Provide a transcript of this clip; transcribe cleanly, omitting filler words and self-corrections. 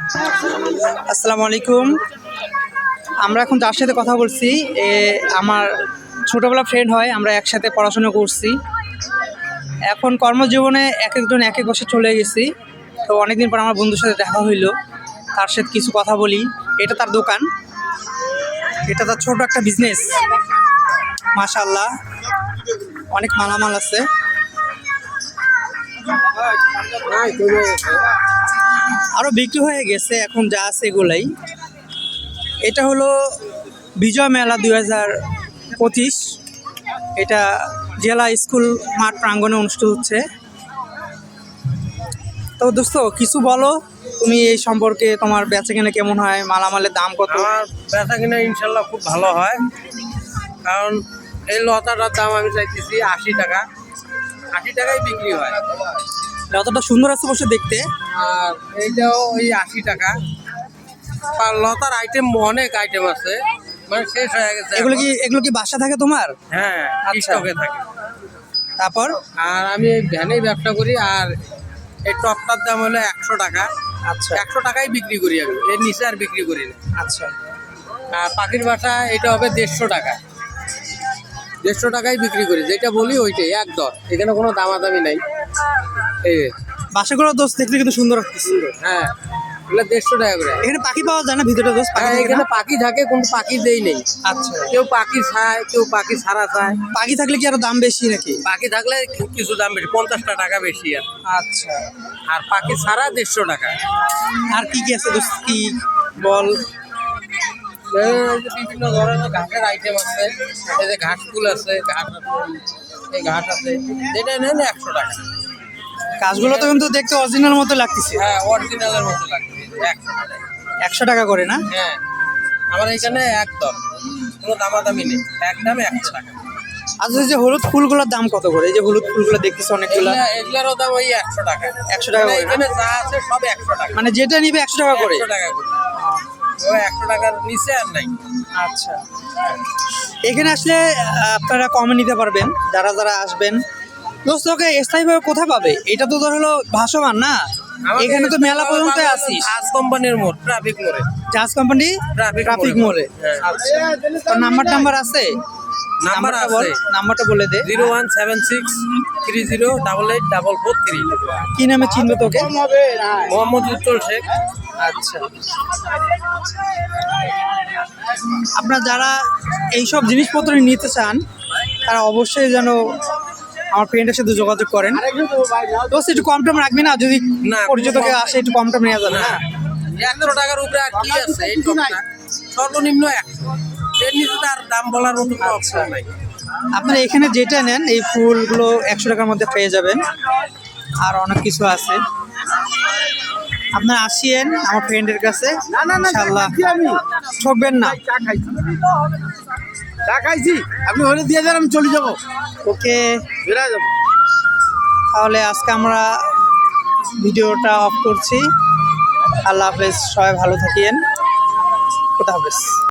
আসসালামু আলাইকুম। আমরা এখন যার সাথে কথা বলছি আমার ছোটোবেলা ফ্রেন্ড হয়, আমরা একসাথে পড়াশোনা করছি। এখন কর্মজীবনে এক একজন এক এক বছর চলে গেছি, তো অনেকদিন পর আমার বন্ধুর সাথে দেখা হইলো, তার সাথে কিছু কথা বলি। এটা তার দোকান, এটা তার ছোট একটা বিজনেস। মাশাআল্লাহ, অনেক মালামাল আছে। আরও বিক্রি হয়ে গেছে, এখন যা আছে এগুলাই। এটা হলো বিজয় মেলা 2025। এটা জেলা স্কুল মাঠ প্রাঙ্গণে অনুষ্ঠিত হচ্ছে। তো দোস্ত, কিছু বলো তুমি এই সম্পর্কে, তোমার বেচা কেনা কেমন হয়, মালামালের দাম কত? আমার বেচা কিনা ইনশাল্লাহ খুব ভালো হয়, কারণ এই লতাটার দাম আমি চাইতেছি 80 টাকা। 80 টাকায় বিক্রি হয়। লতাটা সুন্দর আছে বসে দেখতে। আর এইটাও ওই 80 টাকা। আর লতার আইটেম অনেক আইটেম আছে, মানে শেষ হয়ে গেছে। এগুলো কি বাসা থাকে তোমার? হ্যাঁ, আচ্ছা। স্টকে থাকে। তারপর আর আমি এই ভ্যানেই ব্যবসা করি। আর এই টপটার দাম হলো 100 টাকা। আচ্ছা 100 টাকায় বিক্রি করি আমি, এর নিচে আর বিক্রি করি না। আচ্ছা। আর পাখির বাসা এটা হবে 150 টাকা। 150 টাকায় বিক্রি করি, যেটা বলি ওইটাই একদম। এখানে কোনো দামাদামি নাই। এই বাসাগুলো দোস্ত দেখতে কিন্তু সুন্দর লাগতেছে। হ্যাঁ, এগুলো 150 টাকা করে। এখানে পাখি পাওয়া যায় না ভিতরে দোস্ত? পাখি হ্যাঁ, থাকে এখানে না? পাখি থাকে, কিন্তু পাখি দেই নেই। আচ্ছা। কেউ পাখি চায়, কেউ পাখি ছাড়া চায়। পাখি থাকলে কি আরো দাম বেশি নাকি? পাখি থাকলে কিছু দাম বেশি, 50 টাকা বেশি। আর আচ্ছা। আর পাখি ছাড়া 150 টাকা। আর কি কি আছে দোস্ত, কি বল? এই যে বিভিন্ন ধরনের ঘাসের আইটেম আছে। এই যে ঘাস ফুল আছে, ঘাস আছে, এই ঘাস আছে, যেটা নেন 100 টাকা। কাজগুলো তো কিন্তু দেখতে অরিজিনাল মতো লাগতেছে। হ্যাঁ, অরিজিনালের মতো লাগবে। 100 টাকা। 100 টাকা করে না? হ্যাঁ, আমার এখানে একদম কোনো দামাদামি নেই, একদম 100 টাকা। আচ্ছা, এই যে হলুদ ফুলগুলোর দাম কত করে? এই যে হলুদ ফুলগুলো দেখতেছি অনেকগুলো। এগুলারও দাম ওই 100 টাকা। 100 টাকা মানে করে না? এখানে যা আছে সব 100 টাকা। মানে যেটা নিবে 100 টাকা করে? 100 টাকা করে। ও 100 টাকার নিচে আর নাই। আচ্ছা। এখানে আসলে আপনারা কমে নিতে পারবেন, যারা যারা আসবেন। দোস্ত, ওকে স্থায়ীভাবে কোথায় পাবে? এটা তো ধর হলো ভাসমান না, এখানে তো মেলা পর্যন্ত আসিস। আজ কোম্পানির মোড়, ট্রাফিক মোড়ে। জাহাজ কোম্পানি ট্রাফিক মোড়ে। হ্যাঁ। আচ্ছা। তোর নাম্বার আছে? নাম্বার বল, আছে। নাম্বারটা বলে দে। 01763088443। কি নামে চিনবো তোকে? মোহাম্মদ উজ্জ্বল শেখ। আচ্ছা। আপনারা যারা এইসব জিনিসপত্র নিতে চান, তারা অবশ্যই যেন আমার ফ্রেন্ডের সাথে যোগাযোগ করেন। তো একটু কম টম রাখবি না? যদি না, পরিচিতকে আসে একটু কম টম নেওয়া যাবে না? 100 টাকার উপরে আর কি আছে? এই টপটা সর্বনিম্ন 100। এর নিচে তার দাম বলার মতো কোনো অপশন নাই। আপনারা এখানে যেটা নেন, এই ফুলগুলো 100 টাকার মধ্যে পেয়ে যাবেন। আর অনেক কিছু আছে, আপনারা আসিয়েন আমার ফ্রেন্ডের কাছে, ইনশাআল্লাহ ঠকবেন না। চা খাইছি, আপনি হলে দিয়ে দেন, আমি চলে যাবো। ওকে, বেড়া যাবো। তাহলে আজকে আমরা ভিডিওটা অফ করছি। আল্লাহ হাফেজ, সবাই ভালো থাকিয়েন। খোদা হাফেজ।